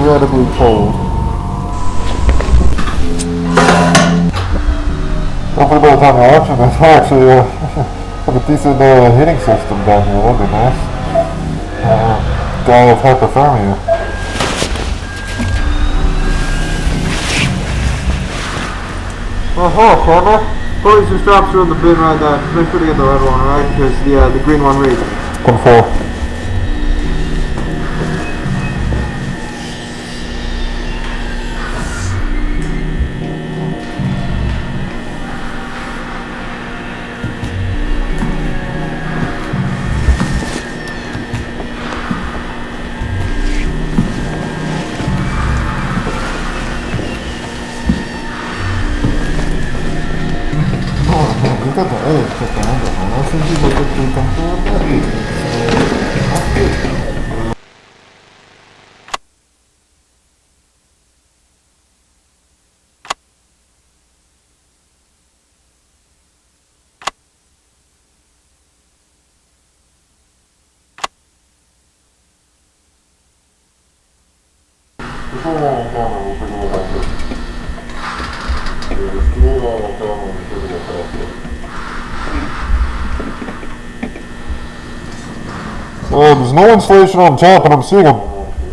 incredibly cold. Hopefully by the time you're watching this, I'll actually have a decent heating system down here. That'd be nice. Die of hypothermia. Oh, hello, camera. Put these straps are in the bin right there. Make sure to get the red one, right? Because the green one reads. 10-4. There's no insulation on top, and I'm seeing a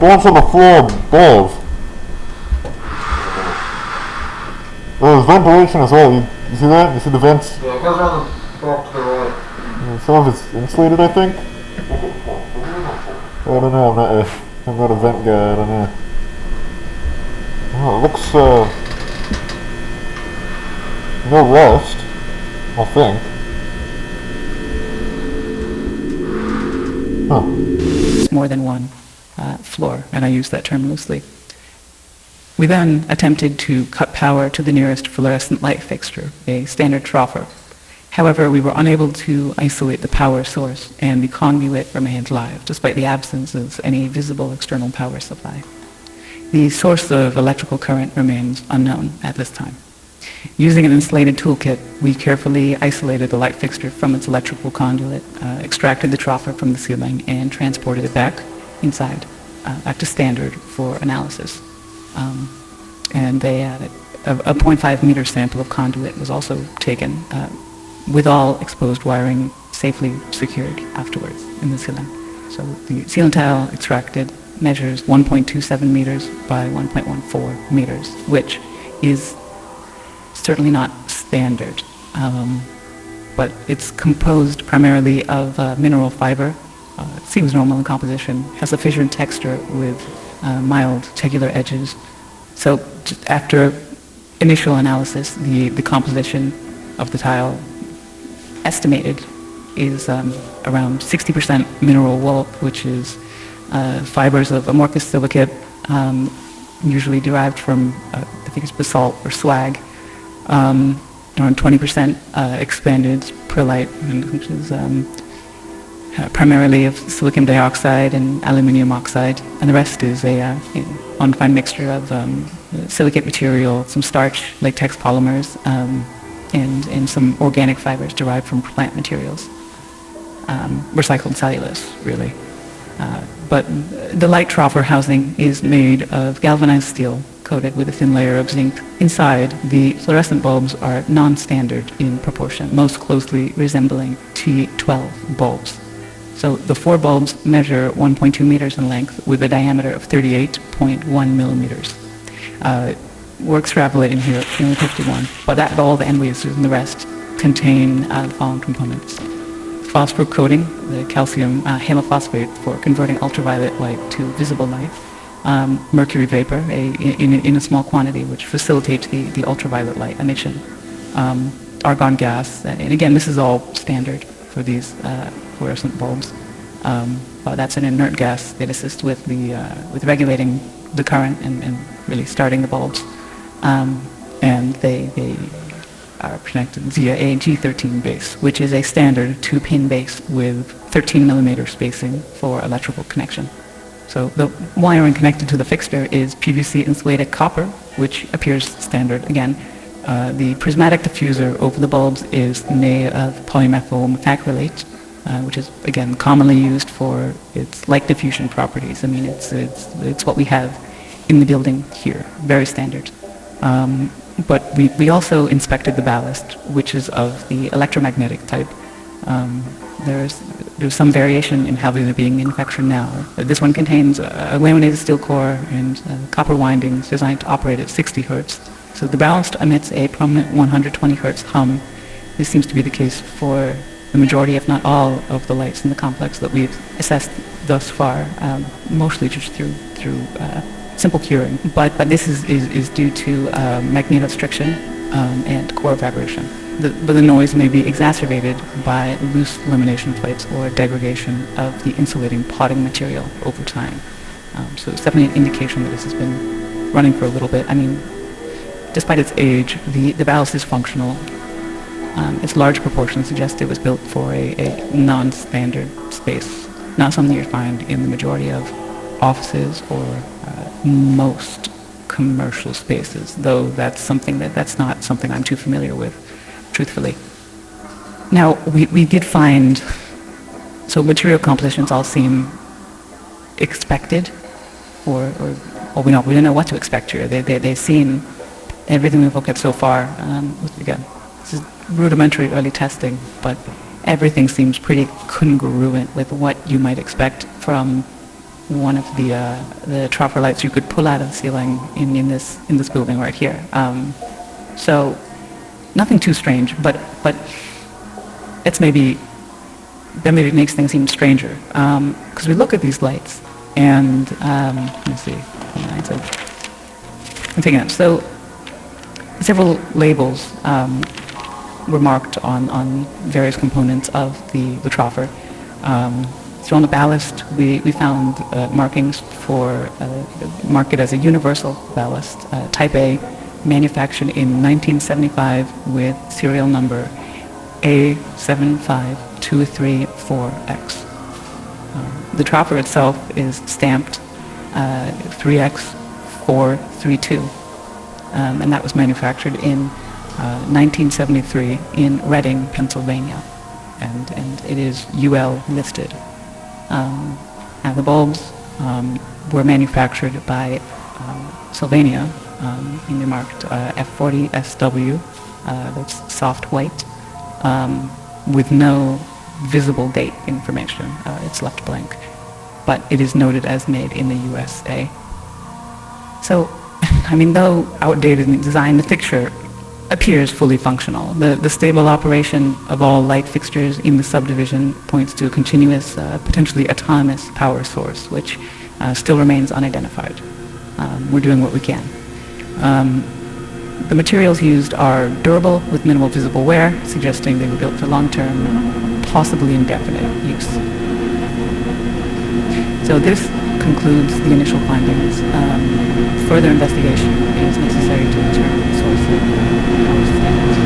bunch on the floor above. There's ventilation as well. You see that? You see the vents? Yeah, it goes around the back to the right. Some of it's insulated, I think. I don't know. I'm not a vent guy. I don't know. Oh, it looks no rust, I think. Huh. More than one floor, and I use that term loosely. We then attempted to cut power to the nearest fluorescent light fixture, a standard troffer. However, we were unable to isolate the power source, and the conduit remained live, despite the absence of any visible external power supply. The source of electrical current remains unknown at this time. Using an insulated toolkit, we carefully isolated the light fixture from its electrical conduit, extracted the troffer from the ceiling, and transported it back inside, back to standard for analysis. And a 0.5 meter sample of conduit was also taken, with all exposed wiring safely secured afterwards in the ceiling. So the ceiling tile extracted measures 1.27 meters by 1.14 meters, which is certainly not standard, but it's composed primarily of mineral fiber. It seems normal in composition, has a fissured texture with mild tegular edges. So just after initial analysis, the composition of the tile estimated is around 60% mineral wool, which is fibers of amorphous silicate, usually derived from I think it's basalt or slag. Around 20% expanded perlite, which is primarily of silicon dioxide and aluminium oxide, and the rest is a undefined mixture of silicate material, some starch, latex polymers, and some organic fibers derived from plant materials, recycled cellulose, really. But the light troffer housing is made of galvanized steel coated with a thin layer of zinc. Inside, the fluorescent bulbs are non-standard in proportion, most closely resembling T12 bulbs. So the 4 bulbs measure 1.2 meters in length with a diameter of 38.1 millimeters. We're extrapolating here at 51, but that all the end waves and the rest contain the following components. Phosphor coating, the calcium halophosphate for converting ultraviolet light to visible light. Mercury vapor in a small quantity, which facilitates the ultraviolet light emission. Argon gas, and again, this is all standard for these fluorescent bulbs. But that's an inert gas that assists with regulating the current and really starting the bulbs. And they are connected via a G13 base, which is a standard 2-pin base with 13 millimeter spacing for electrical connection. So the wiring connected to the fixture is PVC insulated copper, which appears standard again. The prismatic diffuser over the bulbs is made of polymethyl methacrylate, which is again commonly used for its light diffusion properties. I mean, it's what we have in the building here, very standard. But we also inspected the ballast, which is of the electromagnetic type. There's some variation in how they're being manufactured now. This one contains a laminated steel core and copper windings designed to operate at 60 hertz. So the ballast emits a prominent 120 hertz hum. This seems to be the case for the majority, if not all, of the lights in the complex that we've assessed thus far, mostly just through simple curing. But this is due to magnetostriction and core vibration. But the noise may be exacerbated by loose lamination plates or degradation of the insulating potting material over time. So it's definitely an indication that this has been running for a little bit. I mean, despite its age, the ballast is functional. Its large proportions suggest it was built for a non-standard space, not something you find in the majority of offices or most commercial spaces, though that's not something I'm too familiar with, truthfully. Now, we did find, so material compositions all seem expected, or we didn't know what to expect here. They seem, everything we've looked at so far, again, this is rudimentary early testing, but everything seems pretty congruent with what you might expect from one of the troffer lights you could pull out of the ceiling in this building right here. So nothing too strange, but that maybe makes things even stranger, because we look at these lights and let me see. I'm taking it. So several labels were marked on various components of the troffer. So on the ballast, we found markings for marked it as a universal ballast, Type A, manufactured in 1975 with serial number A75234X. The troffer itself is stamped 3X432, and that was manufactured in 1973 in Reading, Pennsylvania, and it is UL listed. And the bulbs were manufactured by Sylvania, and they're marked F40SW, that's soft white, with no visible date information. It's left blank, but it is noted as made in the USA. So, I mean, though outdated in design, the fixture appears fully functional. The stable operation of all light fixtures in the subdivision points to a continuous, potentially autonomous power source, which still remains unidentified. We're doing what we can. The materials used are durable with minimal visible wear, suggesting they were built for long-term, possibly indefinite use. So this concludes the initial findings. Further investigation is necessary to determine the source of power standards.